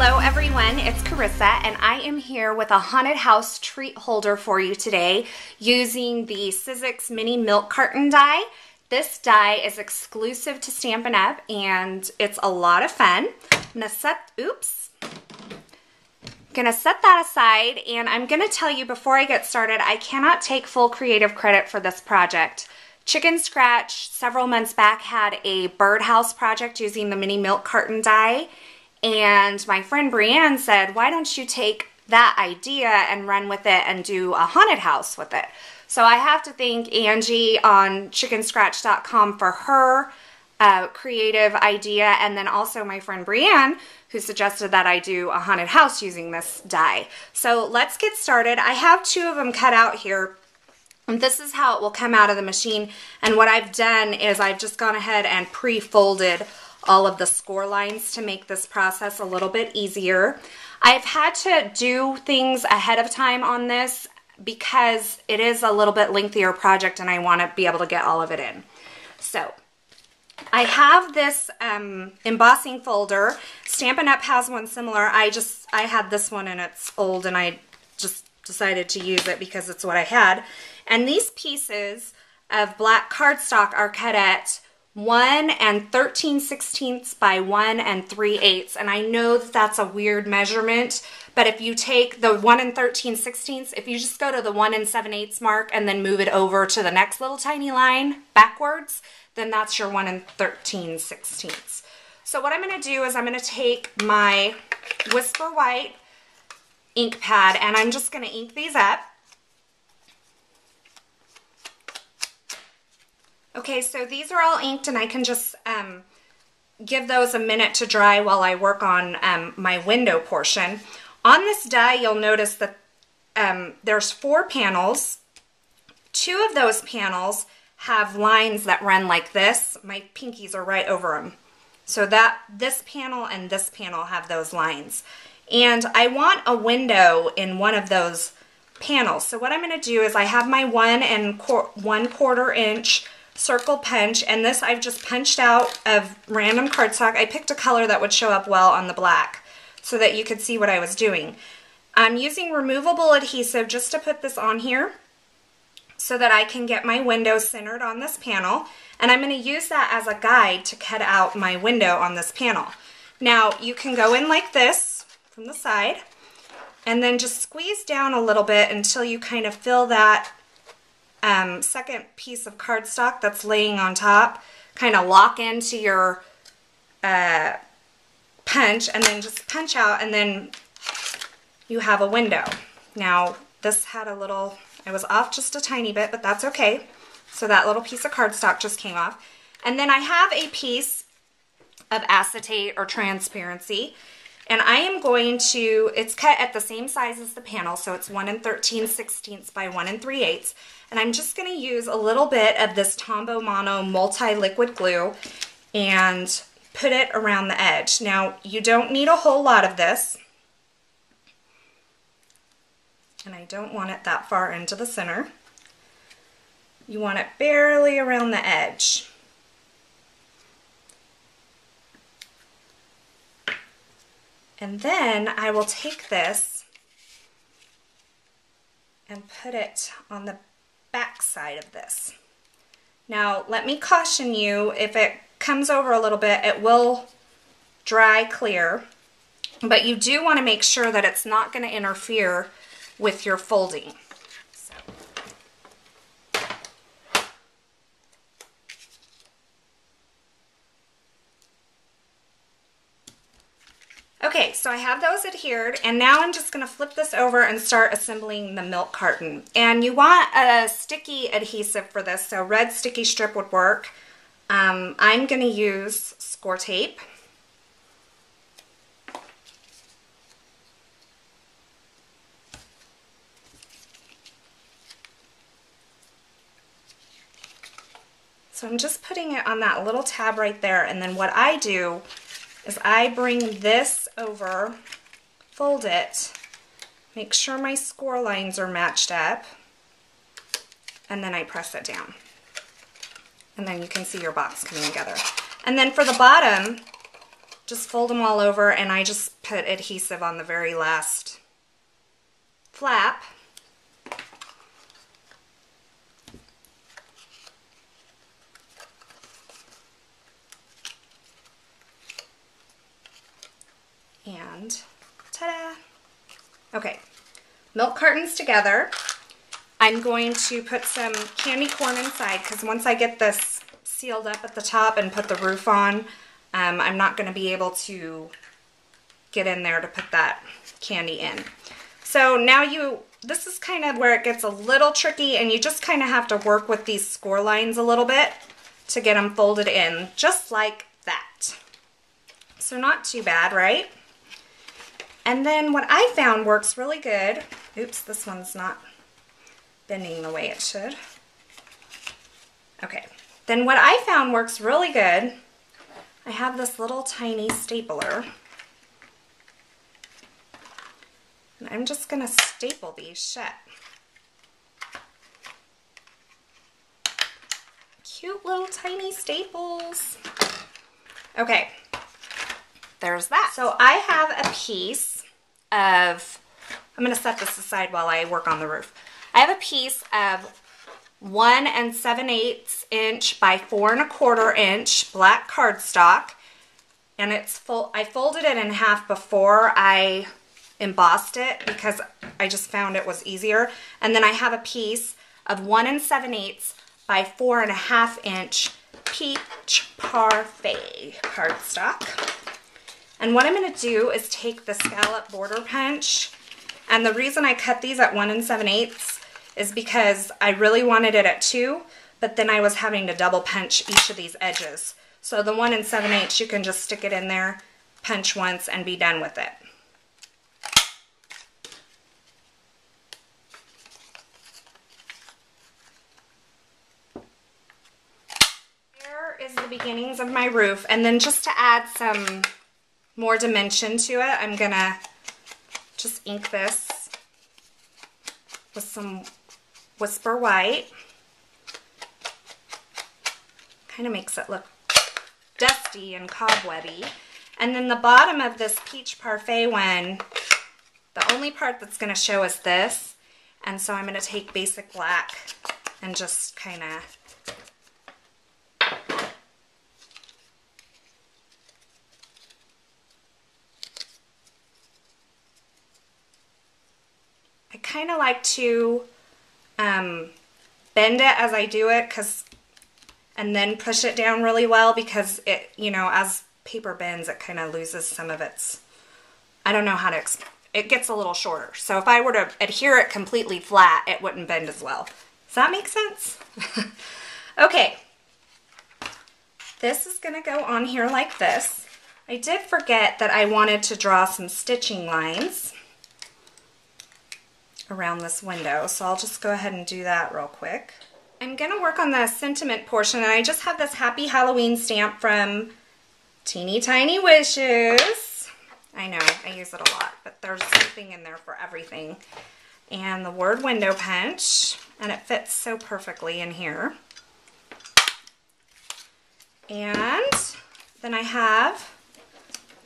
Hello everyone, it's Carissa and I am here with a haunted house treat holder for you today using the Sizzix mini milk carton die. This die is exclusive to Stampin' Up and it's a lot of fun. I'm gonna set that aside and I'm gonna tell you before I get started, I cannot take full creative credit for this project. Chicken Scratch several months back had a birdhouse project using the mini milk carton die. And my friend Brianne said, why don't you take that idea and run with it and do a haunted house with it? So I have to thank Angie on chickenscratch.com for her creative idea, and then also my friend Brianne who suggested that I do a haunted house using this die. So let's get started. I have two of them cut out here. And this is how it will come out of the machine. And what I've done is I've just gone ahead and pre-folded all of the score lines to make this process a little bit easier. I've had to do things ahead of time on this because it is a little bit lengthier project and I want to be able to get all of it in. So I have this embossing folder. Stampin' Up! Has one similar. I had this one and it's old and I just decided to use it because it's what I had. And these pieces of black cardstock are cut at 1 13/16 by 1 3/8, and I know that that's a weird measurement, but if you take the 1 13/16, if you just go to the 1 7/8 mark and then move it over to the next little tiny line backwards, then that's your 1 13/16. So what I'm going to do is I'm going to take my Whisper White ink pad and I'm just going to ink these up. Okay, so these are all inked and I can just give those a minute to dry while I work on my window portion. On this die, you'll notice that there's 4 panels. 2 of those panels have lines that run like this. My pinkies are right over them. So that this panel and this panel have those lines. And I want a window in one of those panels. So what I'm going to do is I have my 1 1/4 inch circle punch, and this I've just punched out of random cardstock. I picked a color that would show up well on the black so that you could see what I was doing. I'm using removable adhesive just to put this on here so that I can get my window centered on this panel, and I'm going to use that as a guide to cut out my window on this panel. Now you can go in like this from the side and then just squeeze down a little bit until you kind of fill that second piece of cardstock that's laying on top, kind of lock into your punch and then just punch out, and then you have a window. Now this had a little, I was off just a tiny bit, but that's okay. So that little piece of cardstock just came off. And then I have a piece of acetate or transparency, and I am going to, it's cut at the same size as the panel, so it's 1 13/16 by 1 3/8. And I'm just going to use a little bit of this Tombow Mono multi-liquid glue and put it around the edge. Now, you don't need a whole lot of this. And I don't want it that far into the center. You want it barely around the edge. And then I will take this and put it on the back side of this. Now let me caution you, if it comes over a little bit, it will dry clear, but you do want to make sure that it's not going to interfere with your folding. Okay, so I have those adhered, and now I'm just going to flip this over and start assembling the milk carton. And you want a sticky adhesive for this, so red sticky strip would work. I'm going to use score tape. So I'm just putting it on that little tab right there, and then what I do is I bring this over, fold it, make sure my score lines are matched up, and then I press it down. And then you can see your box coming together. And then for the bottom, just fold them all over, and I just put adhesive on the very last flap. And ta-da! Okay, milk cartons together. I'm going to put some candy corn inside because once I get this sealed up at the top and put the roof on, I'm not going to be able to get in there to put that candy in. So now this is kind of where it gets a little tricky, and you just kind of have to work with these score lines a little bit to get them folded in, just like that. So not too bad, right? And then what I found works really good, oops, this one's not bending the way it should. Okay, then what I found works really good, I have this little tiny stapler. And I'm just gonna staple these shut. Cute little tiny staples. Okay, there's that. So I have a piece of, I'm gonna set this aside while I work on the roof. I have a piece of 1 7/8 inch by 4 1/4 inch black cardstock, and it's full. I folded it in half before I embossed it because I just found it was easier. And then I have a piece of 1 7/8 by 4 1/2 inch peach parfait cardstock. And what I'm going to do is take the scallop border punch, and the reason I cut these at 1 7/8 is because I really wanted it at 2, but then I was having to double punch each of these edges. So the 1 7/8, you can just stick it in there, punch once, and be done with it. There is the beginnings of my roof, and then just to add some more dimension to it, I'm gonna just ink this with some Whisper White. Kind of makes it look dusty and cobwebby. And then the bottom of this peach parfait one, the only part that's going to show is this. And so I'm going to take basic black and just kind of like to bend it as I do it, and then push it down really well, because it, you know, as paper bends, it kind of loses some of its, I don't know how to explain, it gets a little shorter. So if I were to adhere it completely flat, it wouldn't bend as well. Does that make sense? Okay, this is going to go on here like this. I did forget that I wanted to draw some stitching lines around this window, so I'll just go ahead and do that real quick. I'm going to work on the sentiment portion, and I just have this Happy Halloween stamp from Teeny Tiny Wishes. I know, I use it a lot, but there's something in there for everything. And the word window punch, and it fits so perfectly in here. And then I have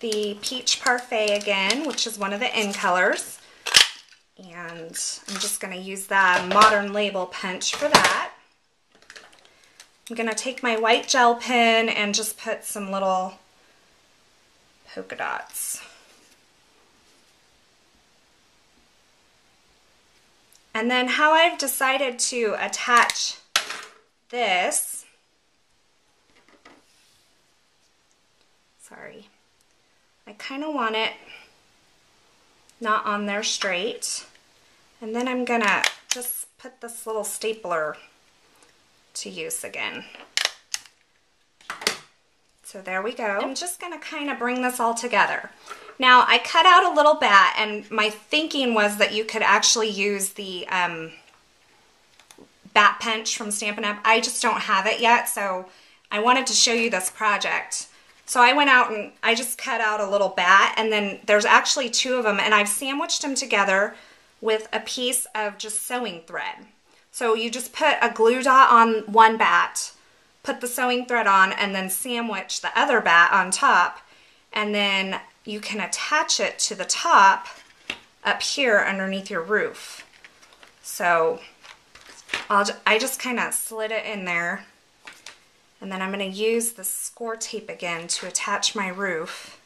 the Peach Parfait again, which is one of the in colors. And I'm just going to use that modern label punch for that. I'm going to take my white gel pen and just put some little polka dots. And then how I've decided to attach this, sorry, I kind of want it not on there straight. And then I'm gonna just put this little stapler to use again. So there we go. I'm just gonna kind of bring this all together. Now I cut out a little bat, and my thinking was that you could actually use the bat punch from Stampin' Up! I just don't have it yet, so I wanted to show you this project. So I went out and I just cut out a little bat, and then there's actually 2 of them, and I've sandwiched them together with a piece of just sewing thread. So you just put a glue dot on one bat, put the sewing thread on, and then sandwich the other bat on top, and then you can attach it to the top up here underneath your roof. So I just kind of slid it in there, and then I'm going to use the score tape again to attach my roof.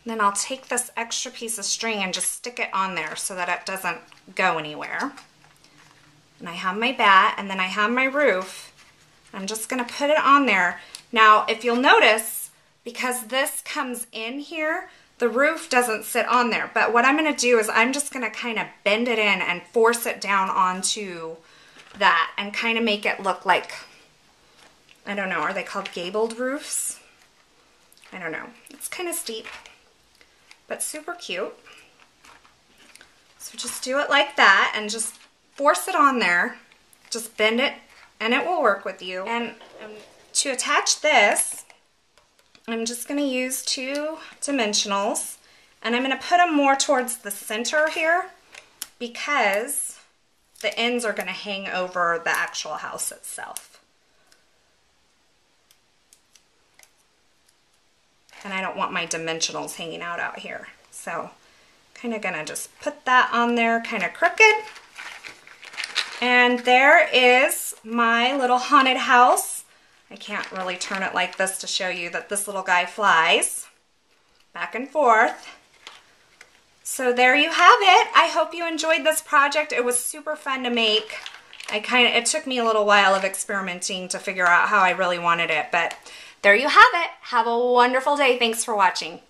Then I'll take this extra piece of string and just stick it on there so that it doesn't go anywhere. And I have my bat, and then I have my roof. I'm just going to put it on there. Now, if you'll notice, because this comes in here, the roof doesn't sit on there. But what I'm going to do is I'm just going to kind of bend it in and force it down onto that and kind of make it look like, I don't know, are they called gabled roofs? I don't know. It's kind of steep, but super cute. So just do it like that and just force it on there. Just bend it and it will work with you. And to attach this, I'm just going to use 2 dimensionals, and I'm going to put them more towards the center here because the ends are going to hang over the actual house itself. And I don't want my dimensionals hanging out here. So kind of going to just put that on there kind of crooked. And there is my little haunted house. I can't really turn it like this to show you that this little guy flies back and forth. So there you have it. I hope you enjoyed this project. It was super fun to make. It took me a little while of experimenting to figure out how I really wanted it, but there you have it. Have a wonderful day. Thanks for watching.